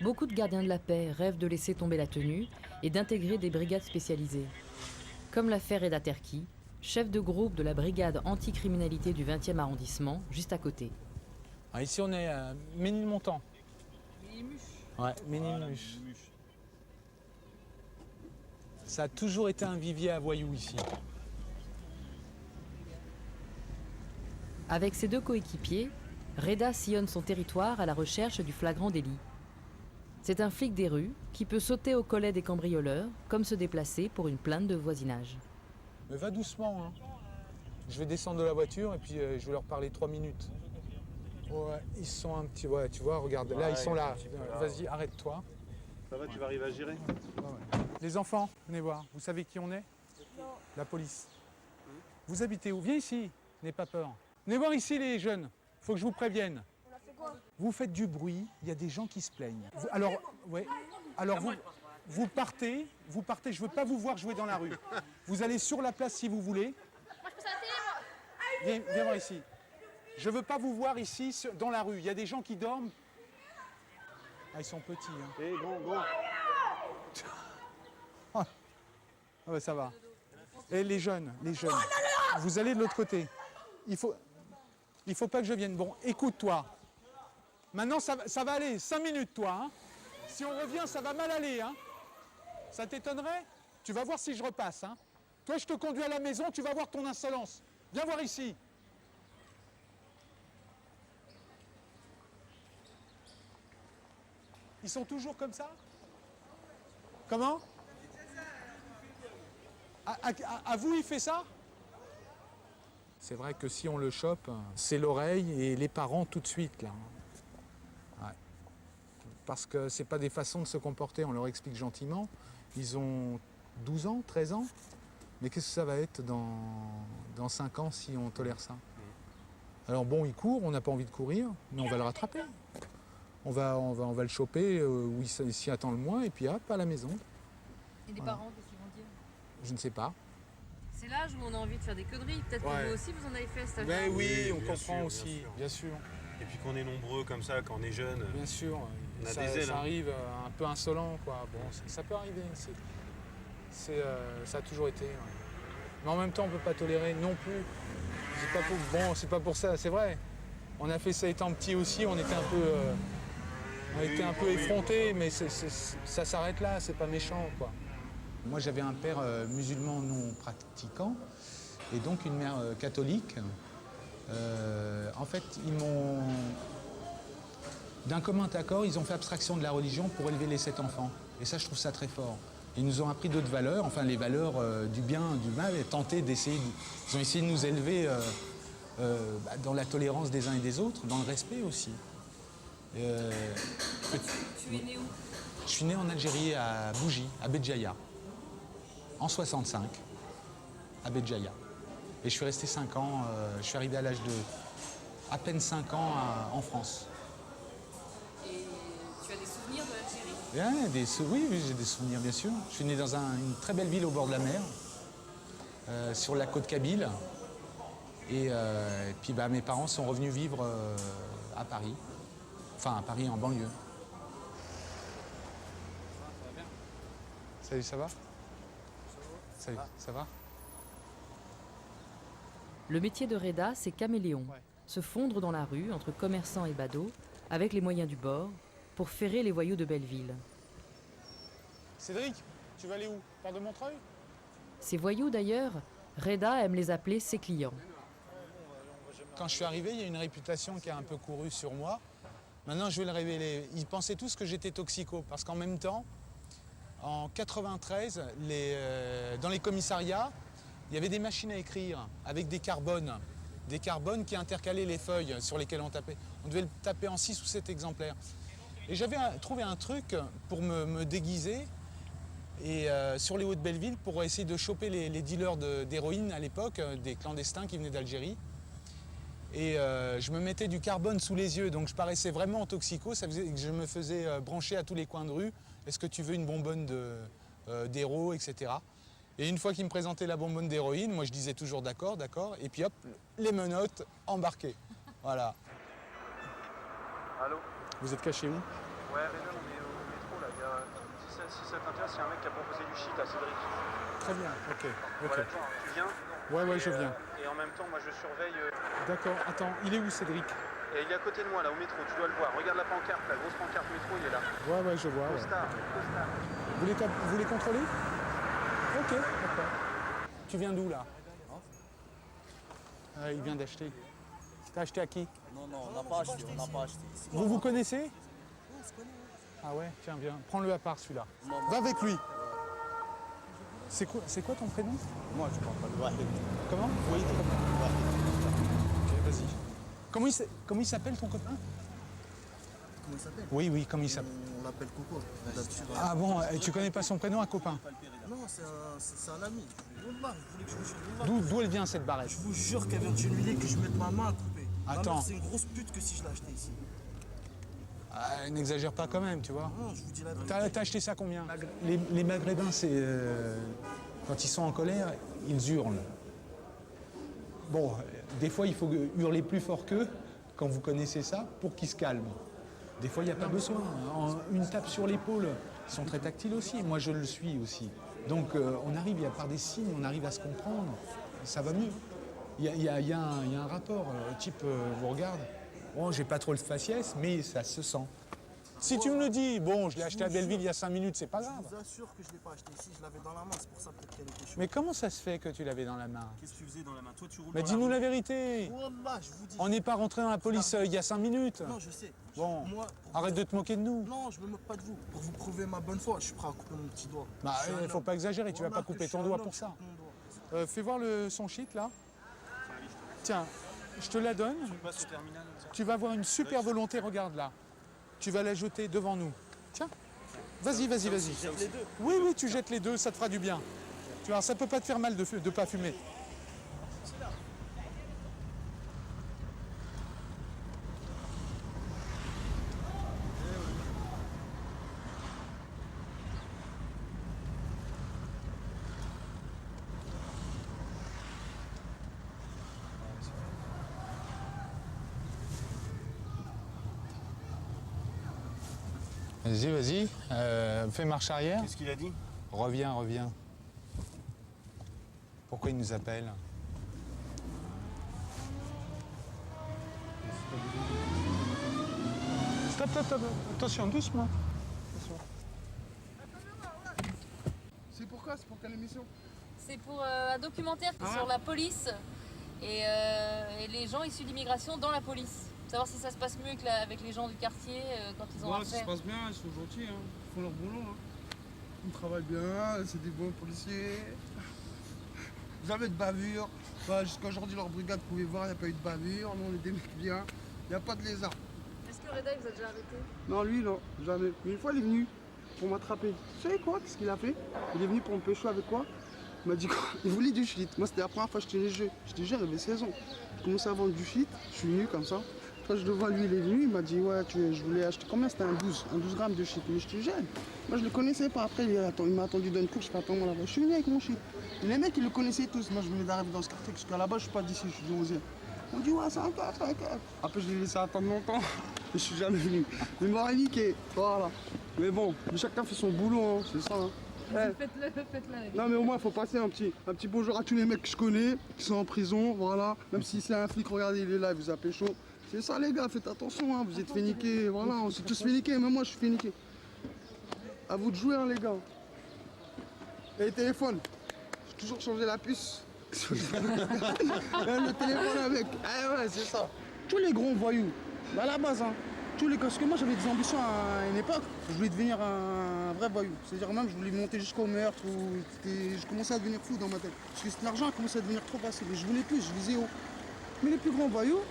Beaucoup de gardiens de la paix rêvent de laisser tomber la tenue et d'intégrer des brigades spécialisées. Comme l'a fait Reda Terki, chef de groupe de la brigade anticriminalité du 20e arrondissement, juste à côté. Ah, ici, on est à Ménilmontant. Ouais, Ménilmuche. Ça a toujours été un vivier à voyous ici. Avec ses deux coéquipiers, Reda sillonne son territoire à la recherche du flagrant délit. C'est un flic des rues qui peut sauter au collet des cambrioleurs, comme se déplacer pour une plainte de voisinage. Mais va doucement, hein. Je vais descendre de la voiture et puis je vais leur parler 3 minutes. Ouais, ils sont un petit... Ouais, tu vois, regarde, là, ils sont là. Vas-y, arrête-toi. Ça va, tu vas arriver à gérer? Les enfants, venez voir. Vous savez qui on est? Non. La police. Vous habitez où? Viens ici, n'aie pas peur. Venez voir ici les jeunes. Faut que je vous prévienne. On a fait quoi? Vous faites du bruit, il y a des gens qui se plaignent. Vous partez, je veux pas vous voir jouer dans la rue. Vous allez sur la place si vous voulez. Moi, je passe à la télé, moi. Viens voir ici. Je veux pas vous voir ici dans la rue. Il y a des gens qui dorment. Ah, ils sont petits. Hein. Hé, gros. Ah ouais, ça va. Et les jeunes. Vous allez de l'autre côté. Il faut pas que je vienne. Bon, écoute-toi. Maintenant, ça va aller. 5 minutes, toi. Hein. Si on revient, ça va mal aller. Hein. Ça t'étonnerait? Tu vas voir si je repasse. Hein. Toi, je te conduis à la maison, tu vas voir ton insolence. Viens voir ici. Ils sont toujours comme ça? Comment? À vous, il fait ça? C'est vrai que si on le chope, c'est l'oreille et les parents tout de suite, là. Ouais. Parce que c'est pas des façons de se comporter, on leur explique gentiment. Ils ont 12 ans, 13 ans. Mais qu'est-ce que ça va être dans 5 ans si on tolère ça? Alors bon, il court, on n'a pas envie de courir, mais on va le rattraper. On va le choper où il s'y attend le moins et puis hop, à la maison. Et les parents, qu'est-ce qu'ils vont dire? Je ne sais pas. C'est l'âge où on a envie de faire des conneries. Peut-être que vous aussi, vous en avez fait à cet âge-là. Mais oui, on bien comprend sûr, aussi, bien sûr. Et puis qu'on est nombreux comme ça, quand on est jeune. Bien sûr, On a ça, des ailes, ça hein. arrive un peu insolent, quoi. Bon, ça peut arriver. Ça a toujours été. Ouais. Mais en même temps, on ne peut pas tolérer non plus. C'est pas pour ça, c'est vrai. On a fait ça étant petit aussi, on était un peu effrontés, mais ça s'arrête là, c'est pas méchant, quoi. Moi, j'avais un père musulman non pratiquant et donc une mère catholique. En fait, d'un commun accord, ils ont fait abstraction de la religion pour élever les 7 enfants. Et ça, je trouve ça très fort. Ils nous ont appris d'autres valeurs, enfin les valeurs du bien, du mal, et ils ont essayé de nous élever dans la tolérance des uns et des autres, dans le respect aussi. Tu es né où? Je suis né en Algérie, à Bougie, à Béjaïa, en 65, à Béjaïa. Et je suis resté 5 ans, je suis arrivé à l'âge de à peine 5 ans en France. Et tu as des souvenirs de l'Algérie? Oui, j'ai des souvenirs, bien sûr. Je suis né dans une très belle ville au bord de la mer, sur la côte kabyle. Et puis mes parents sont revenus vivre à Paris. Enfin, à Paris, en banlieue. Salut, ça va? Salut, ça va? Le métier de Reda, c'est caméléon. Se fondre dans la rue, entre commerçants et badauds, avec les moyens du bord, pour ferrer les voyous de Belleville. Cédric, tu vas aller où? Porte de Montreuil? Ces voyous, d'ailleurs, Reda aime les appeler ses clients. Quand je suis arrivé, il y a une réputation qui a un peu couru sur moi. Maintenant, je vais le révéler. Ils pensaient tous que j'étais toxico, parce qu'en même temps, en 93, dans les commissariats, il y avait des machines à écrire avec des carbones qui intercalaient les feuilles sur lesquelles on tapait. On devait le taper en 6 ou 7 exemplaires. Et j'avais trouvé un truc pour me déguiser et sur les hauts de Belleville pour essayer de choper les dealers d'héroïne à l'époque, des clandestins qui venaient d'Algérie. Et je me mettais du carbone sous les yeux, donc je paraissais vraiment toxico. Ça faisait que je me faisais brancher à tous les coins de rue. Est-ce que tu veux une bonbonne d'héros, etc. Et une fois qu'ils me présentaient la bonbonne d'héroïne, moi je disais toujours d'accord, d'accord. Et puis hop, les menottes embarquées. Voilà. Allô? Vous êtes caché où? Ouais, Reda, on est si ça t'intéresse, il y a un mec qui a proposé du shit à Cédric. Très bien, ok. Voilà, tu viens. Ouais, je viens. Et en même temps, moi je surveille. D'accord, attends, il est où Cédric? Et il est à côté de moi, là, au métro, tu dois le voir. Regarde la pancarte, la grosse pancarte métro, il est là. Ouais, je vois. Ouais. Costard. Vous les contrôlez? Ok, d'accord. Tu viens d'où là? Il vient d'acheter. T'as acheté à qui? Non, on n'a pas acheté, Vous vous connaissez? Ah ouais, tiens, viens. Prends-le à part celui-là. Va avec lui. C'est quoi ton prénom? Moi, je parle pas de Wahid. Comment? Oui, Ok, vas-y. Comment il s'appelle ton copain? Comment il s'appelle? Oui, comment il s'appelle? On l'appelle Coco. Ah bon, et tu connais pas son prénom, un copain? Non, c'est un ami. Wallah, je voulais que je vous jure. D'où elle vient cette barrette? Je vous jure qu'elle vient de chez lui, que je mette ma main à couper. Attends. Ma mère, c'est une grosse pute que si je l'ai acheté ici. Ah, n'exagère pas quand même, tu vois. Non, je vous dis la vérité. T'as acheté ça combien? Les Maghrébins, c'est quand ils sont en colère, ils hurlent. Bon, des fois, il faut hurler plus fort qu'eux, quand vous connaissez ça, pour qu'ils se calment. Des fois, il n'y a pas besoin. Une tape sur l'épaule, ils sont très tactiles aussi. Moi, je le suis aussi. Donc, on arrive, par des signes, on arrive à se comprendre. Ça va mieux. Il y a un rapport. Le type vous regarde. Bon, j'ai pas trop le faciès, mais ça se sent. Si tu me le dis, bon, je l'ai acheté à Belleville il y a 5 minutes, c'est pas grave. Je vous assure que je ne l'ai pas acheté ici, je l'avais dans la main, c'est pour ça peut-être qu'elle était chaude. Mais comment ça se fait que tu l'avais dans la main? Qu'est-ce que tu faisais dans la main? Toi, tu roules Mais dans dis-nous la la vérité. Wallah, je vous dis. On n'est pas rentré dans la police il y a 5 minutes. Non, je sais. Bon, Moi, arrête de te moquer de nous. Non, je me moque pas de vous. Pour vous prouver ma bonne foi, je suis prêt à couper mon petit doigt. Bah, Je suis un faut homme. pas exagérer, tu vas Wallah pas couper que je ton suis un doigt homme, pour je ça. coupe mon doigt. Fais voir son shit là. Tiens, je te la donne. Tu passes au terminal. Tu vas avoir une super volonté, regarde là. Tu vas la jeter devant nous. Tiens, vas-y. Oui, tu jettes les deux, ça te fera du bien. Tu vois, ça peut pas te faire mal de pas fumer. Vas-y. Fais marche arrière. Qu'est-ce qu'il a dit? Reviens. Pourquoi il nous appelle? Stop. Attention, doucement. C'est pourquoi? C'est pour quelle émission? C'est pour un documentaire sur la police et les gens issus d'immigration dans la police. Savoir si ça se passe mieux avec les gens du quartier quand ils ont Ouais, affaire. ça se passe bien, ils sont gentils, hein. Ils font leur boulot. Hein. Ils travaillent bien, c'est des bons policiers. Jamais de bavure. Enfin, jusqu'à aujourd'hui, leur brigade, vous pouvez voir, il n'y a pas eu de bavure. Nous, on est des mecs bien. Il n'y a pas de lézard. Est-ce que Reda il vous a déjà arrêté? Non, lui, non, jamais. Mais une fois, il est venu pour m'attraper. Vous savez quoi? Qu'est-ce qu'il a fait? Il est venu pour me pécho avec quoi? Il m'a dit quoi? Il voulait du shit. Moi, c'était la première fois que je tenais le jeu. Je te jure, il avait 16 ans. J'ai commencé à vendre du shit. Je suis venu comme ça. Quand je le vois, lui, il est venu, il m'a dit, ouais, je voulais acheter combien? C'était un 12 grammes de shit. Mais je te gêne. Moi, je le connaissais pas. Après, il m'a attendu dans une cour, je fais, attends, moi là-bas. Je suis venu avec mon shit. Et les mecs, ils le connaissaient tous. Moi, je venais d'arriver dans ce quartier, parce qu'à la base, je suis pas d'ici, je suis d'Osé. On dit, ouais, c'est un cas. Après, je l'ai laissé attendre longtemps. Je suis jamais venu. Mais il m'aurait niqué. Voilà. Mais bon, chacun fait son boulot, hein, c'est ça. Hein. Ouais. Faites-le. Non mais au moins il faut passer un petit bonjour à tous les mecs que je connais, qui sont en prison, voilà. Même si c'est un flic, regardez, il est là, il vous a pécho. C'est ça les gars, faites attention, hein. Vous êtes fait niquer, voilà, on s'est tous fait niquer, même moi je suis fait niquer. À vous de jouer hein, les gars. Et les téléphones, j'ai toujours changé la puce. Même le téléphone avec. Ah ouais, c'est ça. Tous les gros voyous, à la base, hein. Parce que moi j'avais des ambitions à une époque, je voulais devenir un vrai voyou. C'est-à-dire même je voulais monter jusqu'au meurtre, je commençais à devenir fou dans ma tête. Parce que l'argent a commencé à devenir trop facile et je voulais plus, je visais haut. Mais les plus grands voyous,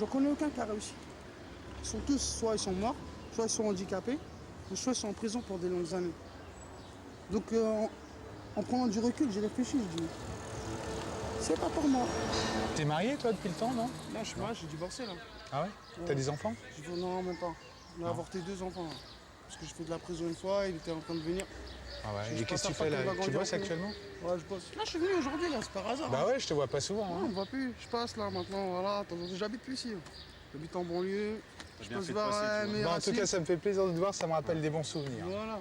j'en connais aucun qui a réussi. Ils sont tous, soit ils sont morts, soit ils sont handicapés, ou soit ils sont en prison pour des longues années. Donc en prenant du recul, j'ai réfléchi, je dis, c'est pas pour moi. T'es marié toi depuis le temps, non? Là je suis marié, j'ai divorcé là. Ah ouais? T'as des enfants? Non, même pas. On a avorté 2 enfants. Là. Parce que j'ai fait de la prison une fois, il était en train de venir. Ah ouais. Je Et qu'est-ce que tu pense à fais pas là? qu'il va Tu grandir bosses en premier. actuellement? Ouais, je bosse. Là, je suis venu aujourd'hui, là, c'est par hasard. Bah hein. ouais, je te vois pas souvent. Non, Hein. on me voit plus. Je passe là maintenant, voilà. Attends, j'habite plus ici. J'habite en banlieue. Je bien passe fait de vers passer, tu vois. mes Bon, en tout racines. cas, ça me fait plaisir de te voir, ça me rappelle des bons souvenirs. Voilà.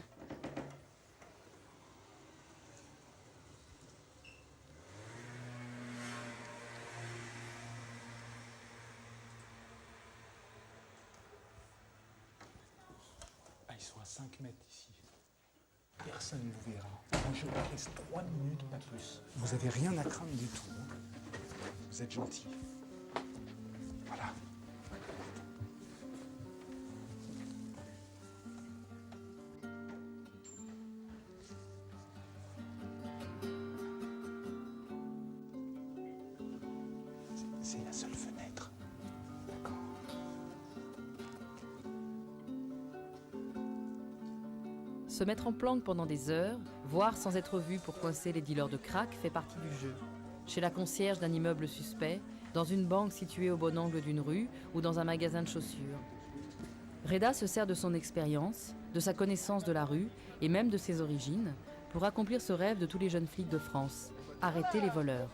5 mètres ici. Personne ne vous verra. Moi, je vous laisse 3 minutes, pas plus. Vous n'avez rien à craindre du tout. Hein. Vous êtes gentil. Voilà. C'est la seule fenêtre. D'accord. Se mettre en planque pendant des heures, voire sans être vu pour coincer les dealers de crack, fait partie du jeu. Chez la concierge d'un immeuble suspect, dans une banque située au bon angle d'une rue ou dans un magasin de chaussures. Reda se sert de son expérience, de sa connaissance de la rue et même de ses origines pour accomplir ce rêve de tous les jeunes flics de France, arrêter les voleurs.